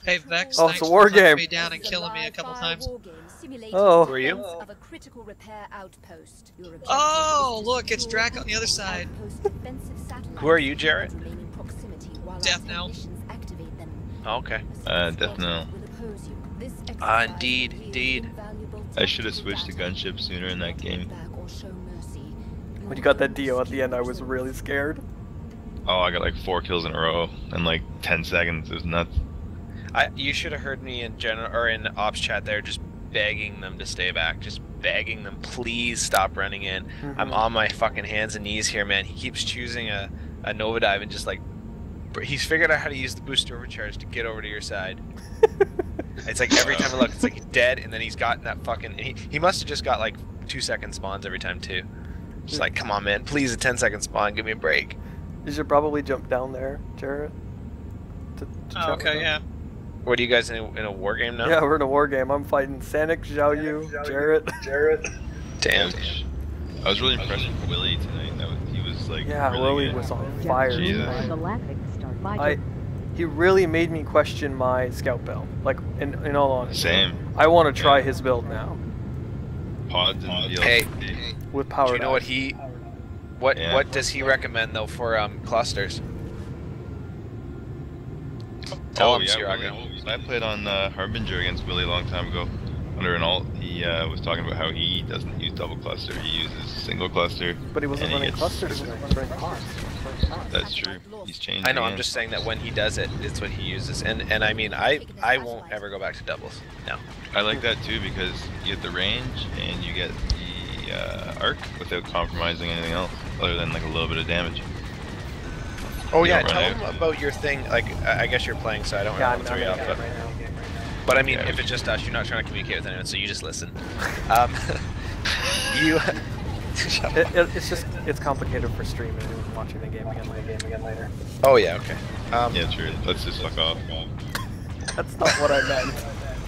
Hey Vex, Oh, thanks it's a war for hunting game. me down and killing me a couple times. Oh. Who are you? Oh, look, it's Drac on the other side. Who are you, Jarrett? Death Knell. Oh, okay. Death Knell. Indeed. I should have switched to gunship sooner in that game. When you got that DO at the end, I was really scared. Oh, I got like 4 kills in a row in like 10 seconds. It was nuts. You should have heard me in general or in ops chat there, just begging them to stay back, just begging them, please stop running in. I'm on my fucking hands and knees here, man. He keeps choosing a Nova Dive and just like he's figured out how to use the booster overcharge to get over to your side. It's like every time I look, it's like he's dead, and then he's gotten that fucking. He must have just got like 2-second spawns every time too. Just like, come on, man, please a 10-second spawn, give me a break. You should probably jump down there, Jarrett. Oh, okay, yeah. What are you guys in a war game now? Yeah, we're in a war game. I'm fighting Sanic, Zhao Yu, Jarrett. Damn. I was really impressed with Willie tonight. He was like. Yeah, really Willie was on fire. Jesus. He really made me question my scout build. Like, in all honesty. Same. I want to try his build now. Pods and deals. Hey, with power. do you know what he? What does he recommend though for clusters? Tell him, Willie. I played on Harbinger against Willie a long time ago. Under an alt, he was talking about how he doesn't use double cluster, he uses single cluster. But he wasn't running clusters. That's true. He's changed. I know. again. I'm just saying that when he does it, it's what he uses, and I mean, I won't ever go back to doubles. No. I like that too because you get the range and you get the arc without compromising anything else, other than like a little bit of damage. Oh You yeah, don't tell run him out. about your thing. Like, I guess you're playing, so I don't Yeah, want to throw you off. But I mean, if it's just us, you're not trying to communicate with anyone, so you just listen. You. It's complicated for streaming and watching the game again later. Oh yeah, okay. Yeah, true. Let's just fuck off. That's not what I meant.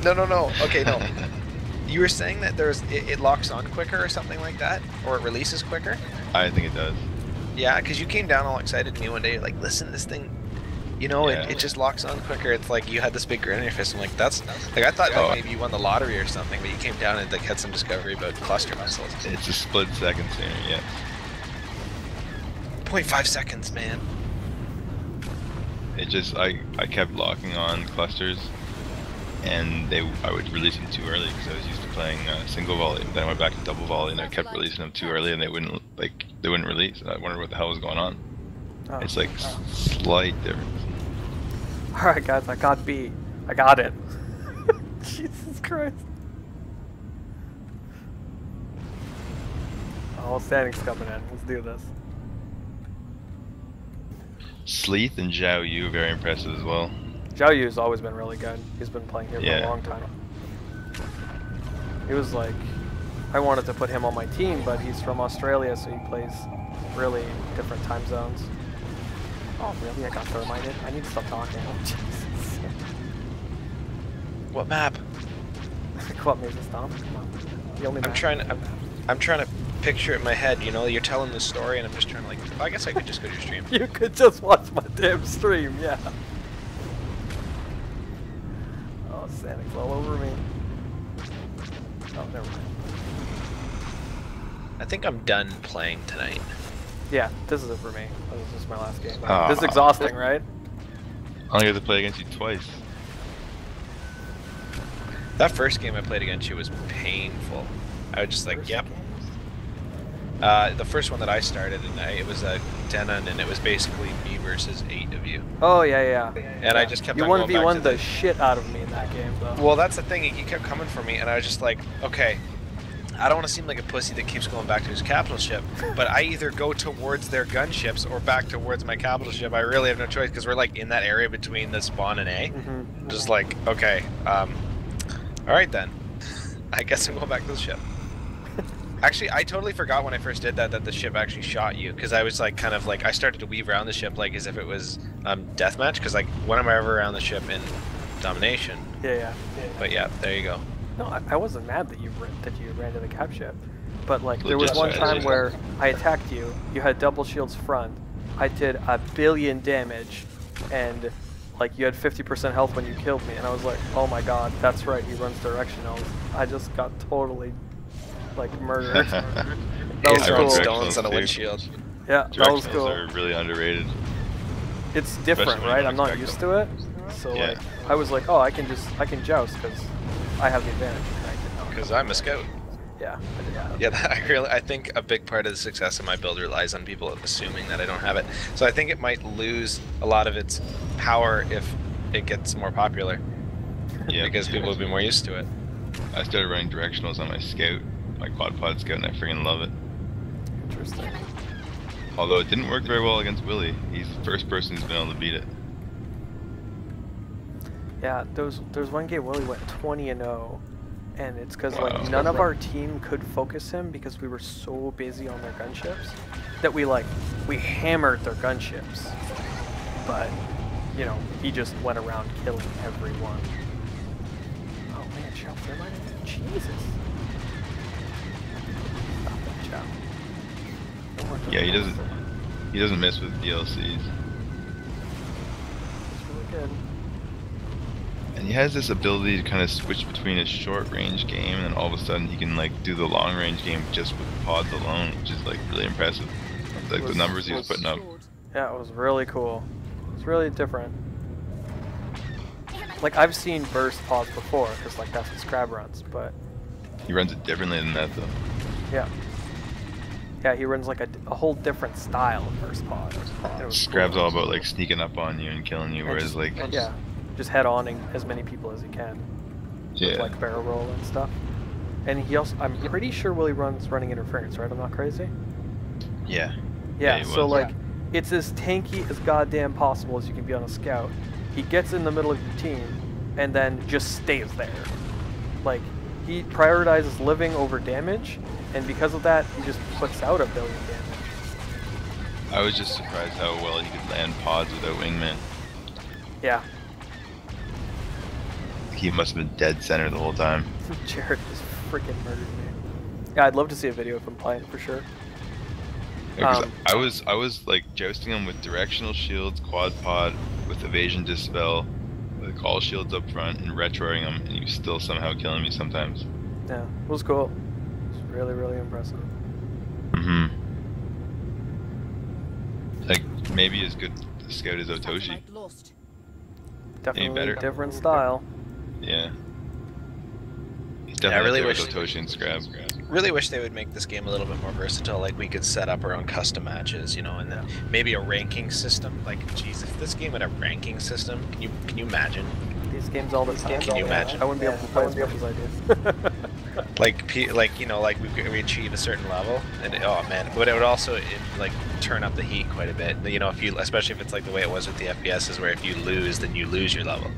No. Okay, no. You were saying that it locks on quicker or something like that, or it releases quicker. I think it does. Yeah, because you came down all excited to me one day. You're like, listen, this thing, you know, Yeah. it just locks on quicker. It's like you had this big grin on your face. I'm like, that's like I thought like, maybe you won the lottery or something, but you came down and like had some discovery about cluster missiles. It's a split second sooner, yeah. 0.5 seconds, man. It just I kept locking on clusters, and I would release them too early because I was used to playing single volley. Then I went back to double volley, and I kept releasing them too early, and they wouldn't release. And I wondered what the hell was going on. Oh. It's like slight difference. Alright guys, I got B. I got it. Jesus Christ. Oh, Stanic's coming in. Let's do this. Sleeth and Zhao Yu are very impressive as well. Zhao Yu's always been really good. He's been playing here for a long time. He was like, I wanted to put him on my team, but he's from Australia, so he plays really different time zones. Oh, really? I got thermited? I need to stop talking. Oh, Jesus. What map? What made us stop? Come on. The only map. I'm trying to picture it in my head. You know, you're telling the story, and I'm just trying to like. Well, I guess I could just go to your stream. You could just watch my damn stream, yeah. Oh, Sanic's all over me. Oh, never mind. I think I'm done playing tonight. Yeah, this is it for me. This is my last game. This is exhausting, right? I only get to play against you twice. That first game I played against you was painful. I was just like, yep. The first one that I started, and it was a Denon, and it was basically me versus 8 of you. Oh, yeah. And I just kept you on going back to 1v1'd the shit out of me in that game, though. Well, that's the thing. He kept coming for me, and I was just like, okay, I don't want to seem like a pussy that keeps going back to his capital ship, but I either go towards their gunships or back towards my capital ship. I really have no choice because we're like in that area between the spawn and A. Just like, okay, all right then. I guess I'm going back to the ship. Actually, I totally forgot when I first did that the ship actually shot you, because I was like kind of like I started to weave around the ship like as if it was deathmatch, because like when am I ever around the ship in domination? Yeah. But yeah, there you go. No, I wasn't mad that you ran to the cap ship, but like there was one time where I attacked you. You had double shields front. I did 1 billion damage, and like you had 50% health when you killed me, and I was like, oh my god, that's right, he runs directionals. I just got totally like murdered. That was cool. Stones on a windshield. Yeah, that was cool. Are really underrated. It's different, right? I'm not used to it, so like I was like, oh, I can joust because I have the advantage. Because I'm a scout. Yeah, I think a big part of the success of my build relies on people assuming that I don't have it. So I think it might lose a lot of its power if it gets more popular. Yeah, because people will be more used to it. I started running directionals on my scout, my quad pod scout, and I freaking love it. Interesting. Although it didn't work very well against Willie. He's the first person who's been able to beat it. Yeah, there's one game Willie went 20-0. And it's because like none of our team could focus him because we were so busy on their gunships that we hammered their gunships. But you know, he just went around killing everyone. Oh man, Chow Thermite! Jesus! Stop that, Chow. Yeah, he doesn't miss with DLCs. It's really good. And he has this ability to kind of switch between a short range game and then all of a sudden he can like do the long range game just with pods alone, which is like really impressive. Like the numbers he was putting up. Yeah, it was really cool. It's really different. Like I've seen burst pods before, because like that's what Scrab runs, but he runs it differently than that though. Yeah. Yeah, he runs like a whole different style of burst pod. Scrab's all about like sneaking up on you and killing you, whereas like just head-oning as many people as he can. Yeah. With, like barrel roll and stuff. And he also, I'm pretty sure Willie runs running interference, right? I'm not crazy? Yeah. Yeah, so like, it's as tanky as goddamn possible as you can be on a scout. He gets in the middle of your team, and then just stays there. Like, he prioritizes living over damage, and because of that, he just puts out 1 billion damage. I was just surprised how well he could land pods without wingman. Yeah. He must have been dead center the whole time. Jared just freaking murdered me. Yeah, I'd love to see a video of him playing for sure. Yeah, I was like jousting him with directional shields, quad pod, with evasion dispel, with all shields up front, and retroing him, and he was still somehow killing me sometimes. Yeah, it was cool. It was really, really impressive. Mm-hmm. Like maybe as good a scout as Otoshi. Definitely better. Different style. Yeah. He's definitely I really wish Otoshi and Scrab. Really wish they would make this game a little bit more versatile. Like we could set up our own custom matches, you know, and then maybe a ranking system. Like, geez, if this game had a ranking system, can you imagine? These games all the time. Can you imagine? I wouldn't be able to play as much as I do. like you know, like we achieve a certain level, and oh man, but it would also like turn up the heat quite a bit. You know, especially if it's like the way it was with the FPSs, where if you lose, then you lose your level.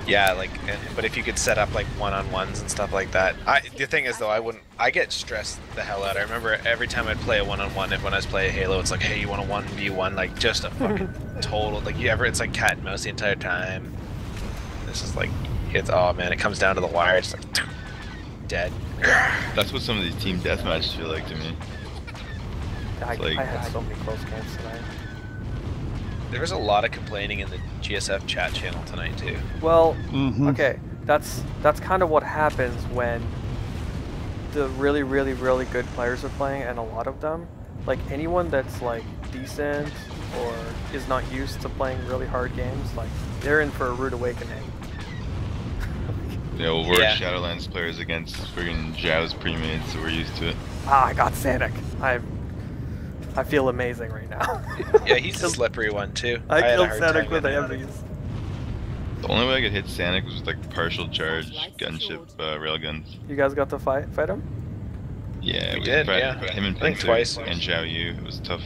Yeah, like, but if you could set up like one-on-ones and stuff like that. The thing is though, I get stressed the hell out. I remember every time I'd play a one-on-one, when I was playing Halo, it's like, hey, you want a 1v1, like just a fucking total, like it's like cat and mouse the entire time. It's just like, oh man, it comes down to the wire, it's like, dead. That's what some of these team deathmatches feel like to me. I had so many close games tonight. There was a lot of complaining in the GSF chat channel tonight too. Well, okay, that's kind of what happens when the really, really, really good players are playing, and a lot of them, like anyone that's like decent or is not used to playing really hard games, like they're in for a rude awakening. Yeah, well, we're Shadowlands players against friggin' Zhao's pre-made, so we're used to it. Ah, I got Sanic. I feel amazing right now. Yeah, he's a slippery one too. I killed Sanic with AMVs. The only way I could hit Sanic was with like partial charge gunship railguns. You guys got to fight him? Yeah, we did. Him and Pincer twice. And Zhao Yu. It was tough.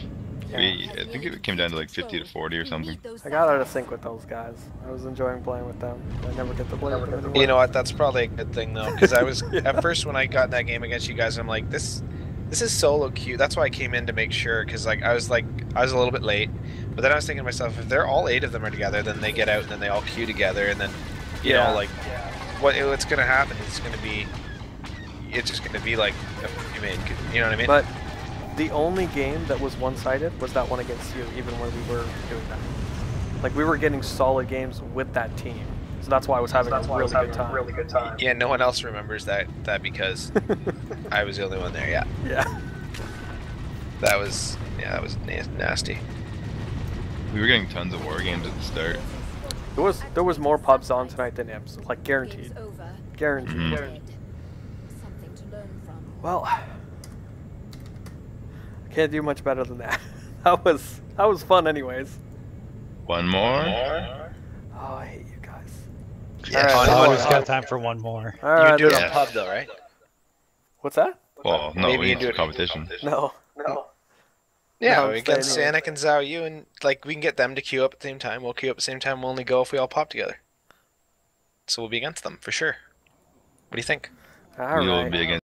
Yeah. I think it came down to like 50 to 40 or something. I got out of sync with those guys. I was enjoying playing with them. I never get to play with them anymore. You know what? That's probably a good thing though, because I was at first when I got in that game against you guys, I'm like, this is solo queue. That's why I came in to make sure, because like I was a little bit late, but then I was thinking to myself, if they're all 8 of them are together, then they get out and then they all queue together, and then you know, like what's gonna happen? It's just gonna be like you know what I mean? But The only game that was one-sided was that one against you, even when we were doing that. Like, we were getting solid games with that team. So that's why I was having a really good time. Yeah, no one else remembers that because I was the only one there. Yeah. Yeah. That was nasty. We were getting tons of war games at the start. There was more pubs on tonight than IMS, like guaranteed. Guaranteed. Mhm. Well, I can't do much better than that. That was fun anyways. One more? Oh, I hate you guys. Yeah, All right, I one always more. got time for one more. All You right, can do it then. on pub though, right? What's that? Well, no, Maybe we you need do some it- competition. No. Yeah, No, we I'm get staying here. Sanic and Zhao Yu, and like we can get them to queue up at the same time. We'll queue up at the same time. We'll only go if we all pop together. So we'll be against them for sure. What do you think? All We will right. be against